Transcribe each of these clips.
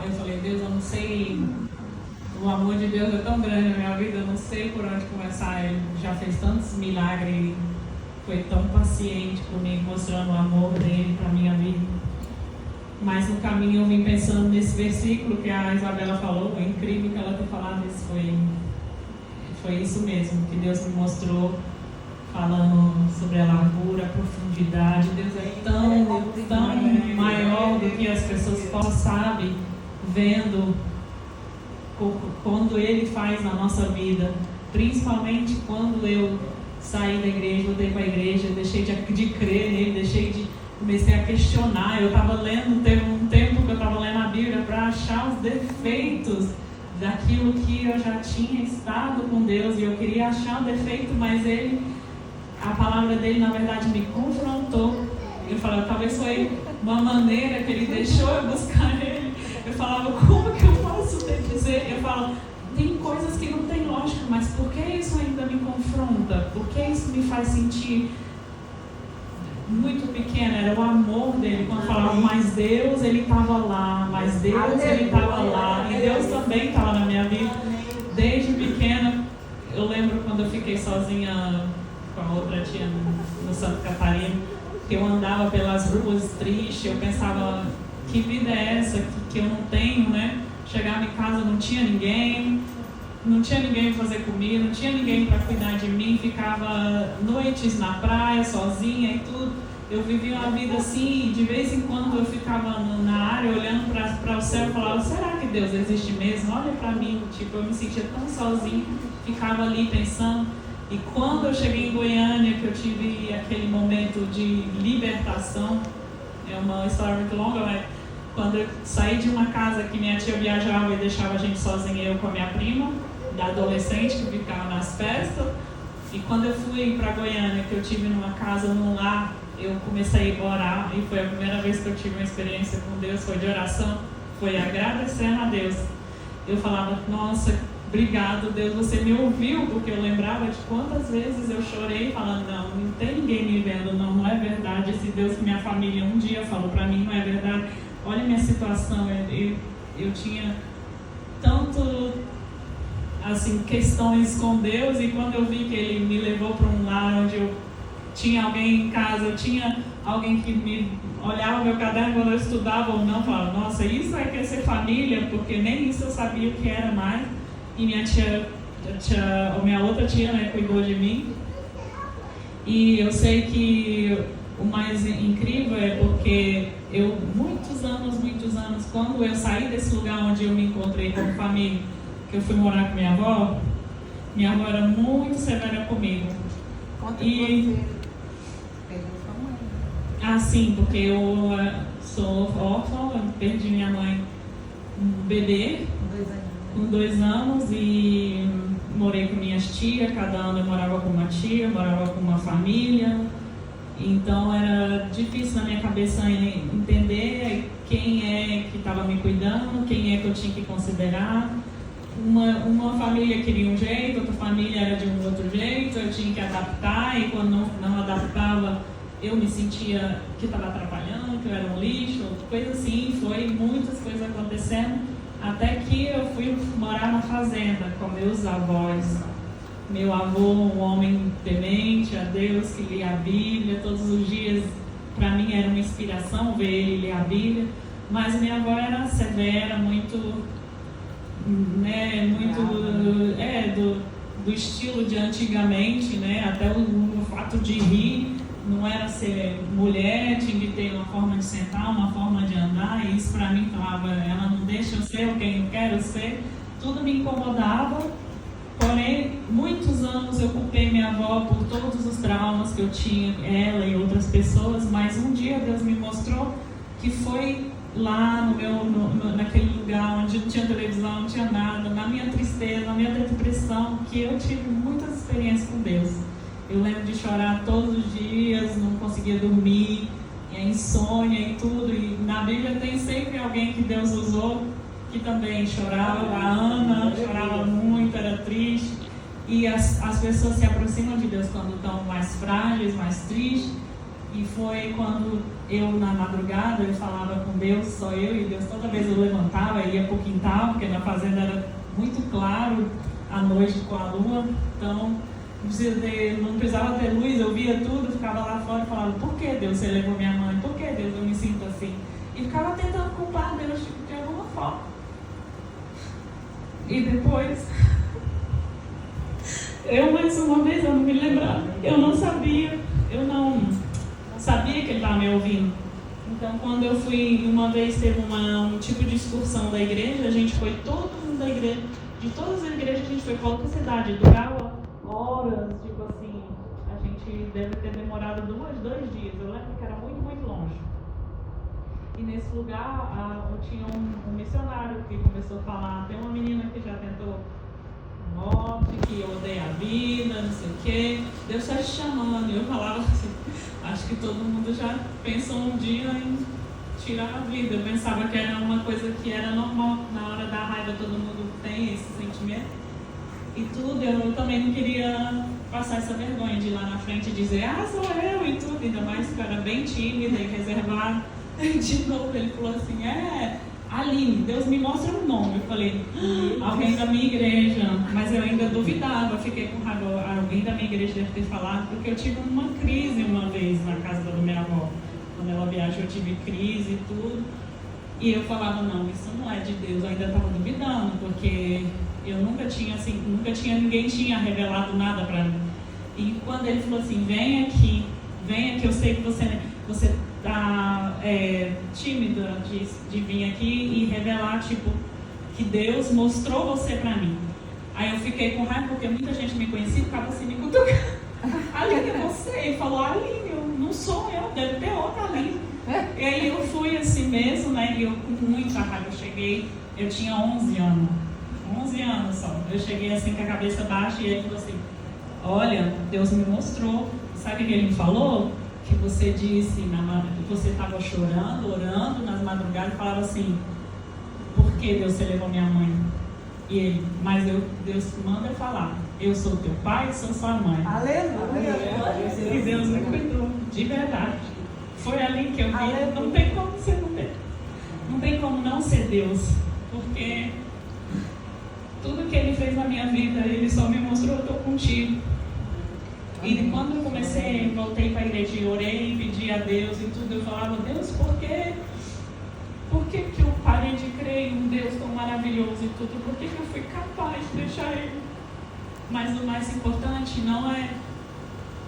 eu falei, Deus, eu não sei, o amor de Deus é tão grande na minha vida, eu não sei por onde começar. Ele já fez tantos milagres, foi tão paciente comigo, mostrando o amor dele para a minha vida. Mas no caminho eu vim pensando nesse versículo que a Isabela falou, é incrível que ela tenha falado isso, foi isso mesmo, que Deus me mostrou, falando sobre a largura, a profundidade. Deus é tão maior do que as pessoas sabem, vendo quando Ele faz na nossa vida, principalmente quando eu saí da igreja, voltei para a igreja, deixei de crer nele, comecei a questionar. Eu estava lendo, teve um tempo que eu estava lendo a Bíblia para achar os defeitos daquilo que eu já tinha estado com Deus, e eu queria achar um defeito, mas a palavra dele na verdade me confrontou. Eu falava, talvez foi uma maneira que ele deixou eu buscar ele. Eu falava, como que eu posso dizer? Eu falo, tem coisas que não tem lógica, mas por que isso ainda me confronta? Por que isso me faz sentir muito pequena? Era o amor dele, quando falava, mas Deus, ele estava lá, mas Deus, ele estava lá, e Deus também estava na minha vida. Desde pequena, eu lembro quando eu fiquei sozinha com a outra tia no Santa Catarina, que eu andava pelas ruas triste, eu pensava, que vida é essa que eu não tenho, né? Chegava em casa, não tinha ninguém para fazer comida, não tinha ninguém para cuidar de mim, ficava noites na praia, sozinha e tudo. Eu vivia uma vida assim, de vez em quando eu ficava na área, olhando para o céu e falava, será que Deus existe mesmo? Olha para mim, eu me sentia tão sozinha, ficava ali pensando. E quando eu cheguei em Goiânia, que eu tive aquele momento de libertação, é uma história muito longa, mas quando eu saí de uma casa que minha tia viajava e deixava a gente sozinha, eu com a minha prima, da adolescente que ficava nas festas, e quando eu fui para Goiânia, que eu tive numa casa, num lar, eu comecei a orar, e foi a primeira vez que eu tive uma experiência com Deus, foi de oração, foi agradecendo a Deus. Eu falava, nossa, obrigado Deus, você me ouviu, porque eu lembrava de quantas vezes eu chorei falando, não tem ninguém me vendo, não é verdade, esse Deus que minha família um dia falou para mim, não é verdade. Olha a minha situação, eu tinha tanto, assim, questões com Deus, e quando eu vi que Ele me levou para um lar onde eu tinha alguém em casa, eu tinha alguém que me olhava meu caderno quando eu estudava ou não, falava, nossa, isso é ser família, porque nem isso eu sabia o que era mais. E minha outra tia, né, cuidou de mim. E eu sei que o mais incrível é porque muitos anos, quando eu saí desse lugar onde eu me encontrei como família, que eu fui morar com minha avó era muito severa comigo. Conta e sim, porque eu sou órfã, eu perdi minha mãe bebê, com 2 anos, e morei com minhas tias, cada ano eu morava com uma tia, morava com uma família. Então era difícil na minha cabeça entender quem é que estava me cuidando, quem é que eu tinha que considerar. Uma família queria um jeito, outra família era de um outro jeito, eu tinha que adaptar, e quando não adaptava, eu me sentia que estava atrapalhando, que eu era um lixo, coisa assim. Foi muitas coisas acontecendo, até que eu fui morar na fazenda com meus avós. Meu avô, um homem temente a Deus, que lia a Bíblia todos os dias. Para mim era uma inspiração ver ele ler a Bíblia, mas minha avó era severa, muito do estilo de antigamente, né? Até o fato de rir não era ser mulher, tinha que ter uma forma de sentar, uma forma de andar, e isso para mim falava, ela não deixa eu ser quem eu quero ser. Tudo me incomodava. Porém, muitos anos eu culpei minha avó por todos os traumas que eu tinha, ela e outras pessoas, mas um dia Deus me mostrou que foi lá naquele lugar onde não tinha televisão, não tinha nada, na minha tristeza, na minha depressão, que eu tive muitas experiências com Deus. Eu lembro de chorar todos os dias, não conseguia dormir, insônia e tudo, e na Bíblia tem sempre alguém que Deus usou que também chorava. A Ana chorava muito, era triste. E as pessoas se aproximam de Deus quando estão mais frágeis, mais tristes. E foi quando eu, na madrugada, eu falava com Deus, só eu e Deus. Toda vez eu levantava e ia pro quintal, porque na fazenda era muito claro à noite com a lua. Então, não precisava ter luz, eu via tudo, ficava lá fora e falava: por que Deus você levou minha mãe? Por que Deus eu me sinto assim? E ficava tentando culpar Deus de alguma forma. E depois, mais uma vez, eu não me lembrava, eu não sabia que ele estava me ouvindo. Então, quando eu fui, uma vez teve um tipo de excursão da igreja, a gente foi, todo mundo da igreja, de todas as igrejas, a gente foi para outra cidade, durava horas, tipo assim, a gente deve ter demorado 2 dias, eu lembro que era muito, muito longe. E nesse lugar, tinha um missionário que começou a falar, tem uma menina que já tentou morte, que odeia a vida, não sei o quê, Deus está te chamando. E eu falava assim, acho que todo mundo já pensou um dia em tirar a vida. Eu pensava que era uma coisa que era normal, na hora da raiva todo mundo tem esse sentimento. E tudo, eu também não queria passar essa vergonha de ir lá na frente e dizer, sou eu e tudo, ainda mais que eu era bem tímida e reservada. De novo ele falou assim, Aline, Deus me mostra um nome. Eu falei, alguém da minha igreja, mas eu ainda duvidava, fiquei com raiva, alguém da minha igreja deve ter falado, porque eu tive uma crise uma vez na casa da minha avó. Quando ela viajou eu tive crise e tudo, e eu falava, não, isso não é de Deus, eu ainda estava duvidando, porque eu ninguém tinha revelado nada para mim. E quando ele falou assim, vem aqui, eu sei que você tá tímida de vir aqui e revelar, tipo, que Deus mostrou você pra mim. Aí eu fiquei com raiva, porque muita gente me conhecia e ficava assim, me cutucando. Aline, é você? Ele falou, Aline, não sou eu, deve ter outra Aline. E aí eu fui assim mesmo, né, e eu com muita raiva, eu tinha 11 anos. 11 anos só. Eu cheguei assim com a cabeça baixa e ele falou assim, olha, Deus me mostrou. Sabe o que ele me falou? Que você disse, que você estava chorando, orando nas madrugadas e falava assim, por que Deus você levou minha mãe? E ele, mas Deus manda eu falar, eu sou teu pai, sou sua mãe. Aleluia! E Deus me cuidou, de verdade. Foi ali que eu vi, não tem como você não ter. Não tem como não ser Deus, porque tudo que Ele fez na minha vida, Ele só me mostrou, eu estou contigo. E quando eu voltei para a igreja e orei, pedi a Deus e tudo, eu falava, Deus, por que eu parei de crer em um Deus tão maravilhoso e tudo? Por que eu fui capaz de deixar Ele? Mas o mais importante não é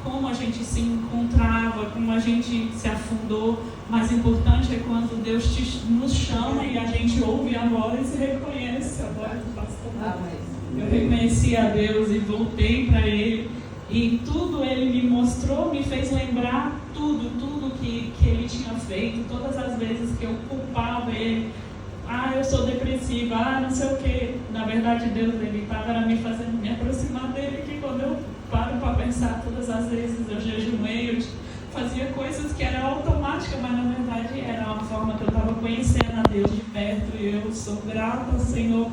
como a gente se encontrava, como a gente se afundou. O mais importante é quando Deus nos chama e a gente ouve a voz e reconhece a voz do pastor. Eu reconheci a Deus e voltei para Ele. E tudo Ele me mostrou, me fez lembrar tudo que Ele tinha feito. Todas as vezes que eu culpava Ele, eu sou depressiva, não sei o que. Na verdade, Deus, Ele estava me fazendo me aproximar dEle, que quando eu paro para pensar, todas as vezes eu jejuei, eu fazia coisas que eram automáticas, mas na verdade era uma forma que eu estava conhecendo a Deus de perto. E eu sou grata ao Senhor.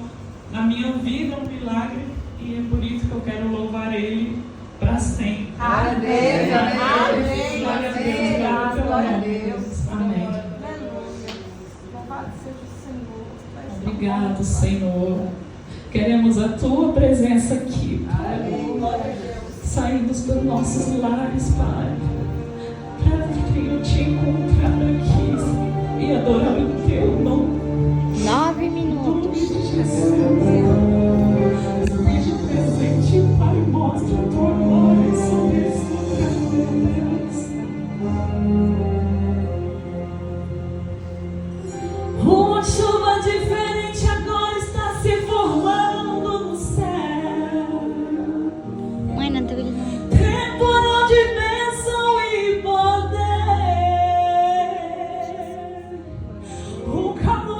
Na minha vida é um milagre, e é por isso que eu quero louvar Ele para sempre. Amém. Amém. Glória a Deus. Glória a Deus. Amém. Louvado seja o Senhor. Obrigado, Senhor. Queremos a Tua presença aqui, Pai. Amém. Glória a Deus. Saímos dos nossos lares, Pai, para te encontrar aqui e adorar o Teu nome. 9 minutos. Seja presente, Pai, mostra a Tua glória sobre esse lugar, meu Deus. Uma chuva diferente agora está se formando no céu. Mãe, não tô gritando. Temporal de bênção e poder. O calor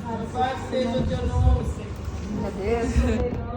Louvado seja o teu nome, Senhor. Meu Deus.